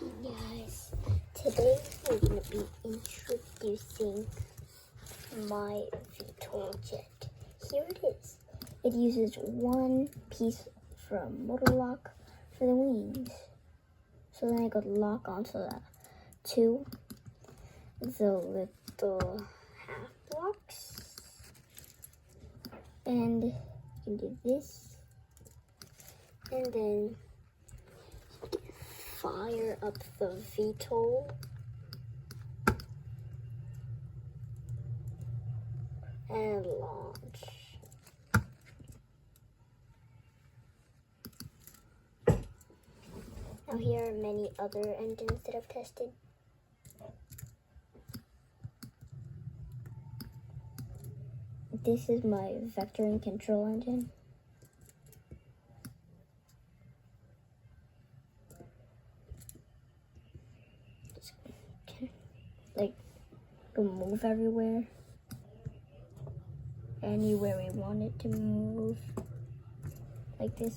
Hey guys, today we're going to be introducing my VTOL jet. Here it is. It uses one piece from motor lock for the wings. So then I could lock onto the little half blocks. And you can do this. And then fire up the VTOL and launch. Now here are many other engines that I've tested. This is my vectoring control engine. Like, it'll move everywhere, anywhere we want it to move, like this.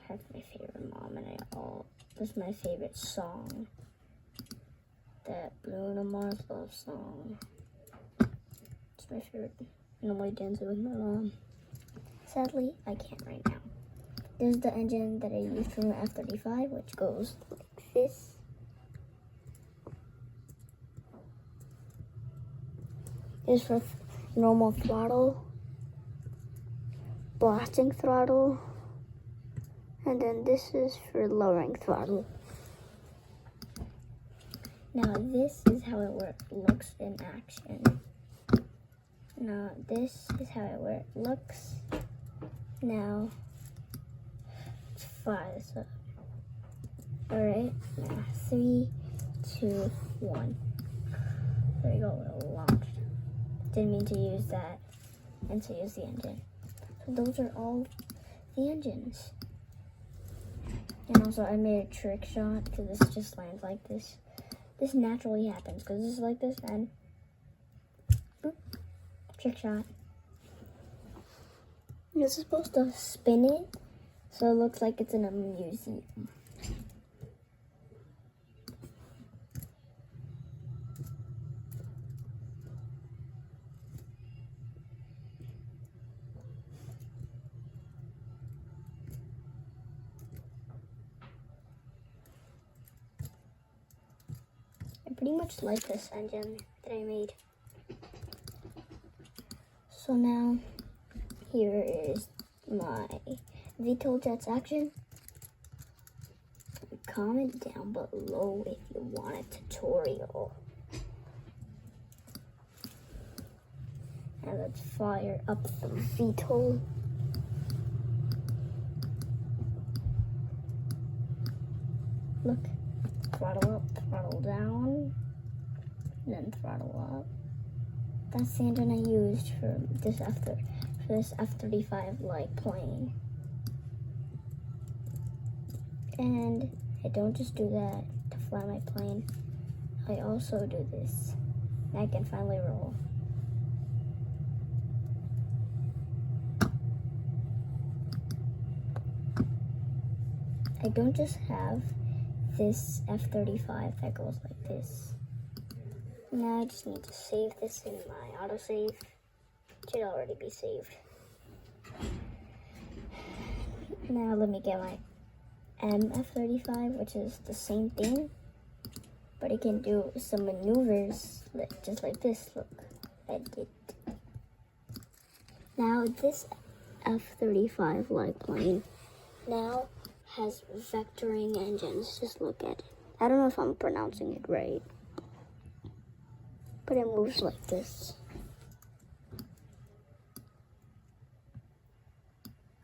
That's my favorite mom, and that's my favorite song. That Bruno Mars love song. It's my favorite. I normally dance it with my mom. Sadly, I can't right now. This is the engine that I used from the F35, which goes like this. This is for normal throttle, blasting throttle, and then this is for lowering throttle. Now this is how it looks in action. Now this is how it looks. Now fire this up. Alright, now 3, 2, 1. There we go, it launched. Didn't mean to use that and to use the engine. So those are all the engines. And also I made a trick shot because this just lands like this. This naturally happens because this is like this and boop, trick shot. You're supposed to spin it so it looks like it's in a museum. I pretty much like this engine that I made. So now, here is my VTOL Jets action. Comment down below if you want a tutorial. And let's fire up the VTOL. Look, throttle up, throttle down, then throttle up. That's the engine I used for this F35 like plane. And I don't just do that to fly my plane. I also do this. I can finally roll. I don't just have this F35 that goes like this. Now I just need to save this in my autosave. It should already be saved. Now let me get my F35, which is the same thing, but it can do some maneuvers just like this. Look, I did. Now this F35 like plane now has vectoring engines. Just look at it. I don't know if I'm pronouncing it right, but it moves like this.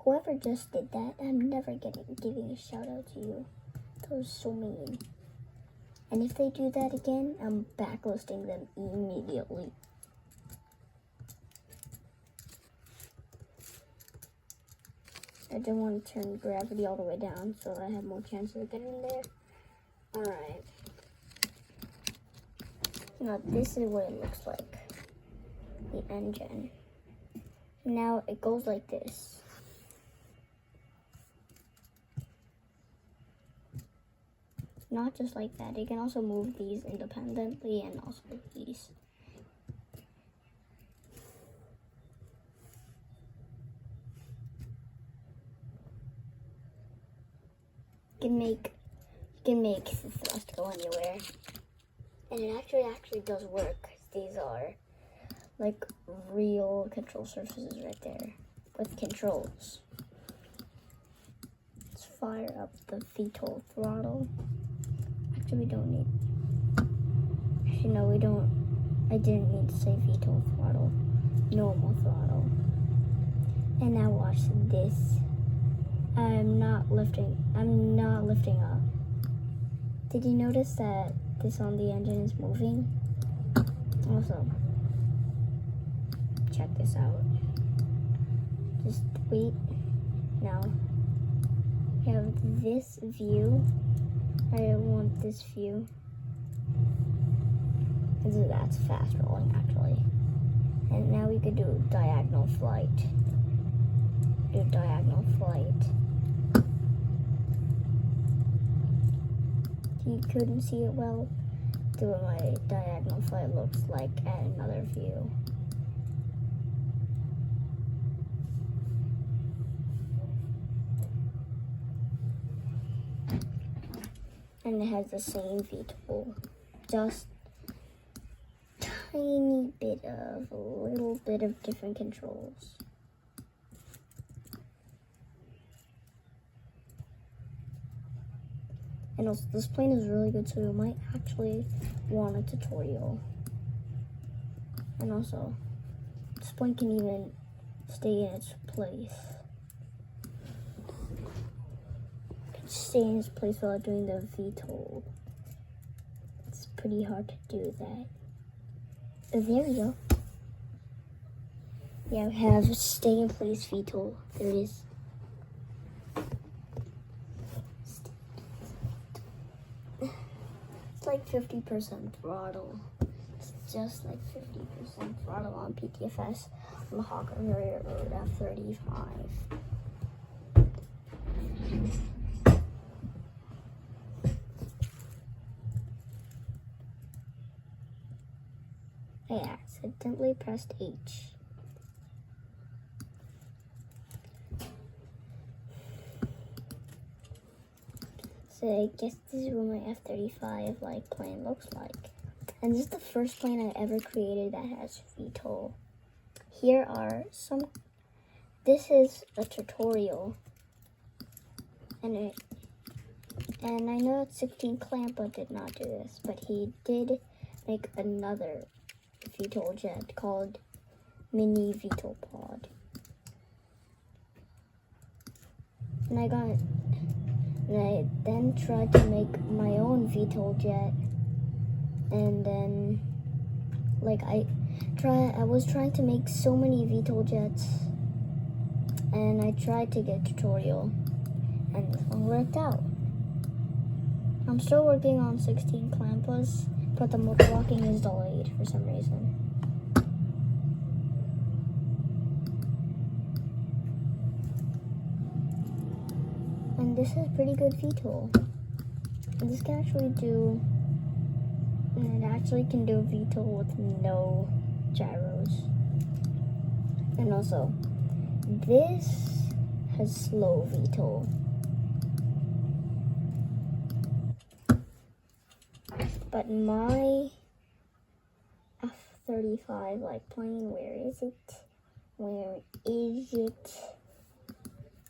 Whoever just did that, I'm never giving a shout out to you. That was so mean. And if they do that again, I'm backlisting them immediately. I didn't want to turn gravity all the way down so I have more chances of getting there. Alright. Now this is what it looks like. The engine. Now it goes like this. Not just like that. You can also move these independently and also these. You can make the thrust go anywhere. And it actually does work. These are like real control surfaces right there with controls. Let's fire up the VTOL throttle. Actually, we don't need. Actually, no, we don't. I didn't mean to say VTOL throttle. Normal throttle. And now watch this. I'm not lifting up. Did you notice that this on the engine is moving? Also, check this out. Just wait. Now, we have this view. I want this view. That's fast rolling, actually. And now we could do diagonal flight. Do diagonal flight. You couldn't see it well. Do what my diagonal flight looks like at another view. And it has the same VTOL, just a little bit of different controls. And also, this plane is really good, so you might actually want a tutorial. And also, this plane can even stay in its place. Stay in its place while doing the VTOL. It's pretty hard to do that. Oh, there we go. Yeah, we have stay in place VTOL. There it is. It's like 50% throttle. It's just like 50% throttle on PTFS on the Hawker Road F35. I accidentally pressed H. So I guess this is what my F35 like plane looks like. And this is the first plane I ever created that has VTOL. Here are some. This is a tutorial, and I know that 16 Clampa did not do this, but he did make another VTOL jet called Mini VTOL Pod. And I then tried to make my own VTOL jet, and then I was trying to make so many VTOL jets, and I tried to get a tutorial, and this one worked out. I'm still working on 16 Clampas, but the motor locking is delayed for some reason. And this is pretty good VTOL. And this can actually do, and it actually can do VTOL with no gyros. And also, this has slow VTOL. But my F35 like plane, where is it? Where is it?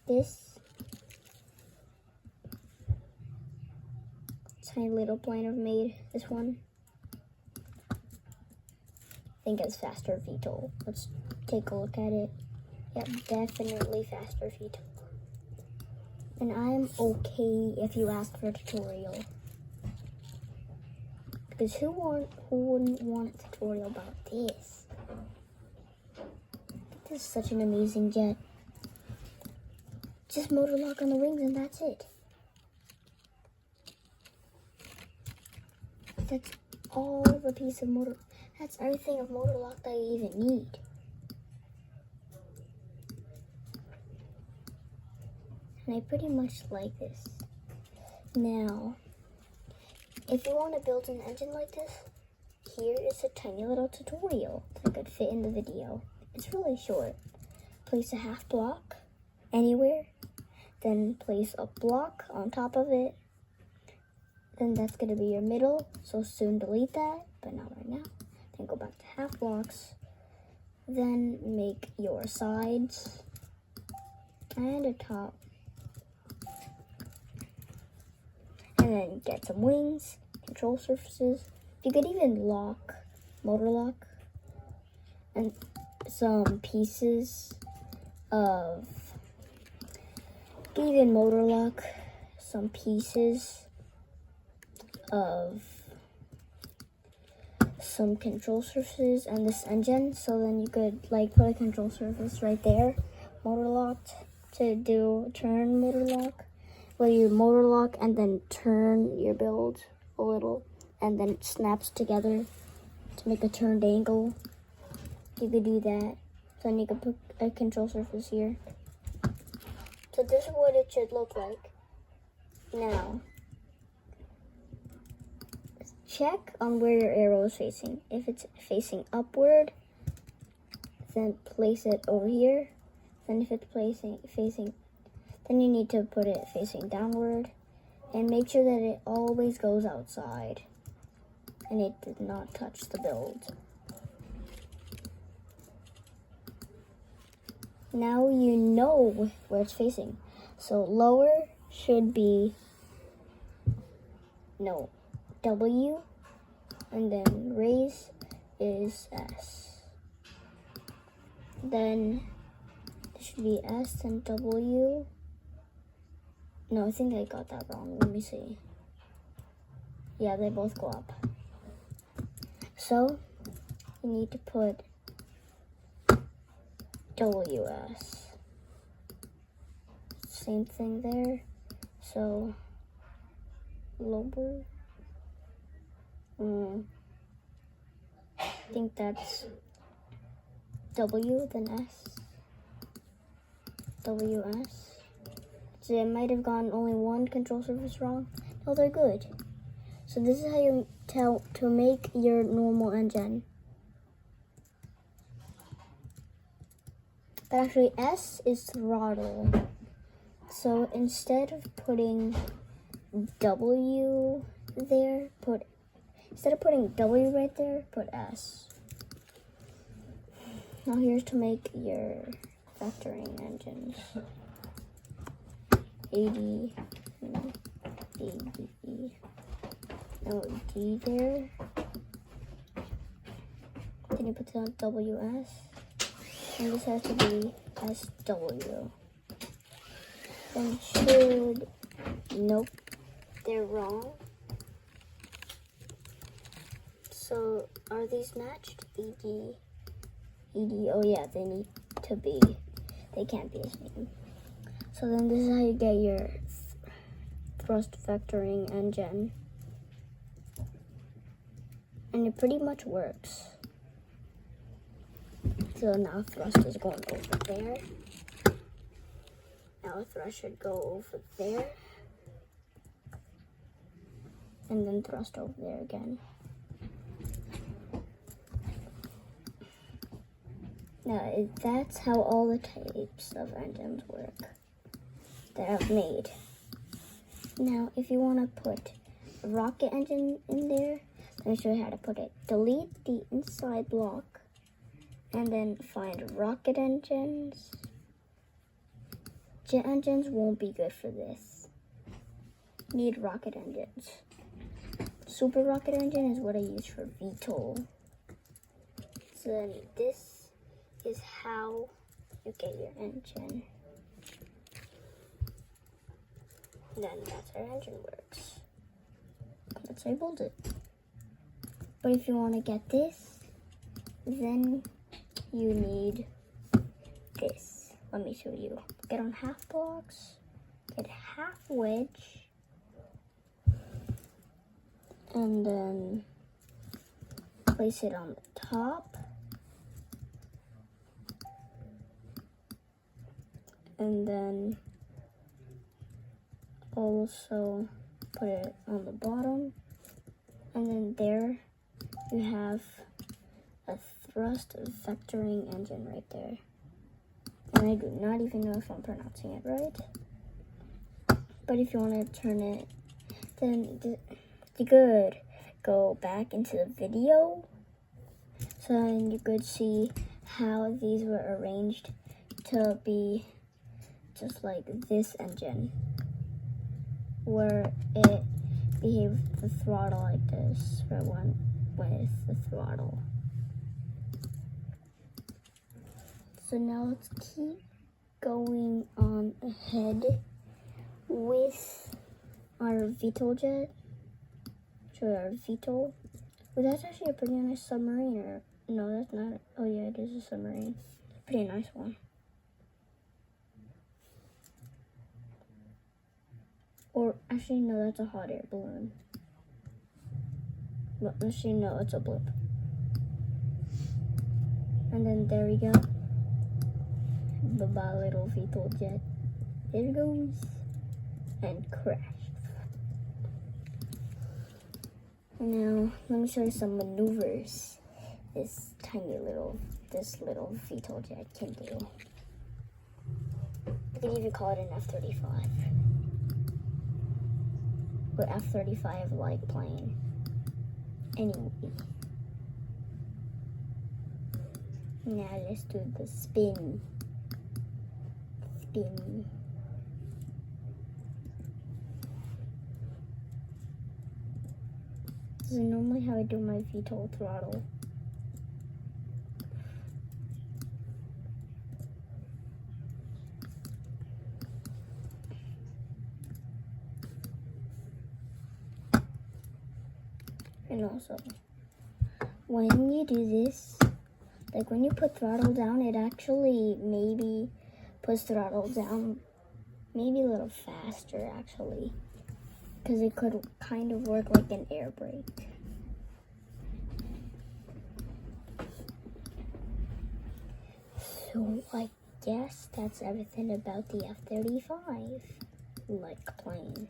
This tiny little plane I've made, this one, I think it's faster VTOL. Let's take a look at it. Yep, definitely faster VTOL. And I'm okay if you ask for a tutorial. Because who wouldn't want a tutorial about this? This is such an amazing jet. Just motor lock on the wings and that's it. That's all the piece of motor. That's everything of motor lock that you even need. And I pretty much like this. Now, if you want to build an engine like this, here is a tiny little tutorial that could fit in the video. It's really short. Place a half block anywhere, then place a block on top of it. Then that's going to be your middle, so soon delete that, but not right now. Then go back to half blocks. Then make your sides and a top. And then get some wings, control surfaces. You could even lock, motor lock, and some pieces of, even motor lock, some pieces of some control surfaces and this engine. So then you could like put a control surface right there, motor locked, to do turn motor lock, where you motor lock and then turn your build a little, and then it snaps together to make a turned angle. You could do that. So then you could put a control surface here. So this is what it should look like. Now, check on where your arrow is facing. If it's facing upward, then place it over here. Then if it's facing, then you need to put it facing downward. And make sure that it always goes outside. And it did not touch the build. Now you know where it's facing. So lower should be, no, W, and then raise is S. Then it should be S and W. No, I think I got that wrong. Let me see. Yeah, they both go up. So you need to put WS. Same thing there. So lower. I think that's W, then S. WS. So I might have gotten only one control surface wrong. No, they're good. So this is how you tell to make your normal engine. But actually S is throttle. So instead of putting W there, instead of putting W right there, put S. Now here's to make your vectoring engines. AD, ADE. No D there. Then you put down WS. And this has to be SW. Then should, nope, they're wrong. So are these matched? ED, oh yeah, they need to be, they can't be the same. So then this is how you get your thrust vectoring engine. And it pretty much works. So now thrust is going over there. Now thrust should go over there. And then thrust over there again. Now that's how all the types of engines work that I've made. Now if you want to put a rocket engine in there, let me show you how to put it. Delete the inside block and then find rocket engines. Jet engines won't be good for this. Need rocket engines. Super rocket engine is what I use for VTOL. So then this is how you get your engine. Then that's how our engine works. That's how I build it. But if you want to get this, then you need this. Let me show you. Get on half blocks, get half wedge, and then place it on the top, and then also put it on the bottom, and then there you have a thrust vectoring engine right there. And I do not even know if I'm pronouncing it right. But if you want to turn it, then you could go back into the video. So then you could see how these were arranged to be just like this engine, where it behaved the throttle like this for one with the throttle. So now let's keep going on ahead with our VTOL jet. So our VTOL. Well, that's actually a pretty nice submarine. Or no, that's not. Oh yeah, it is a submarine. Pretty nice one. Or actually, no, that's a hot air balloon. But actually, no, it's a blimp. And then there we go. Bye-bye, little VTOL jet. There it goes. And crashed. Now, let me show you some maneuvers this little VTOL jet can do. You could even call it an F35. Or F35 like plane. Anyway. Now let's do the spin. Spin. This is normally how I do my VTOL throttle. And also, when you do this, like when you put throttle down, it actually maybe puts throttle down maybe a little faster actually, because it could kind of work like an air brake. So I guess that's everything about the F35 like plane.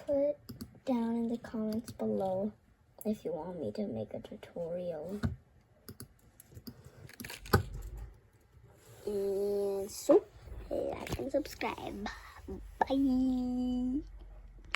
Put down in the comments below if you want me to make a tutorial. And so, like and subscribe. Bye.